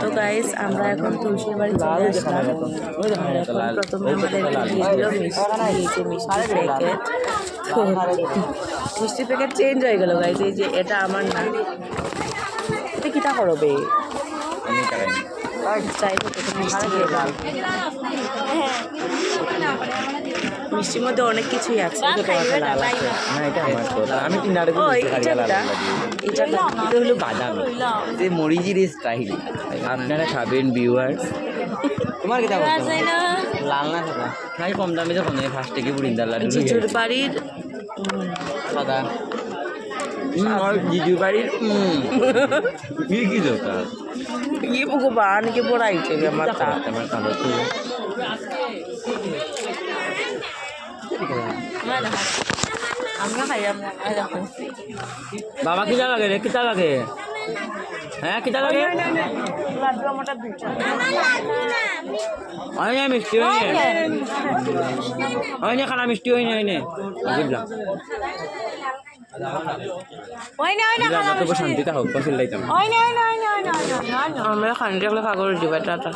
তো গাইস আমরা এখন তুলসীর বাড়ি চলে আসলাম। আর এখন প্রথমে আমাদের দিয়ে দিল মিষ্টি প্যাকেট চেঞ্জ হয়ে গেল গাইস। এই যে এটা আমার না, এটা কিটা করবে চাই মিষ্টি দিয়ে দাও। মিষ্টির মধ্যে অনেক কিছুই আছে। এটা হলো বাদামি, যে মরিচির স্টাইল আপনারা খাবেন ভিউয়ার্স। তোমার কি লাল না সাদা? খাই কম দামে যখন ফার্স্ট থেকে বুড়িন্দার লাড্ডু জিজুর বাড়ির সাদা। জিজুর বাড়ির কি দরকার ये भगवान के बुराई थे माता বাবা কিটা লাগে রে? কিটা লাগে? হ্যাঁ কিটা লাগে? হয় না মিষ্টি হয় না খানা মিষ্টি হয় না বুঝলাম। শান্তিটা হোক আমরা খান্ডি কাগজ দিবা টাটা।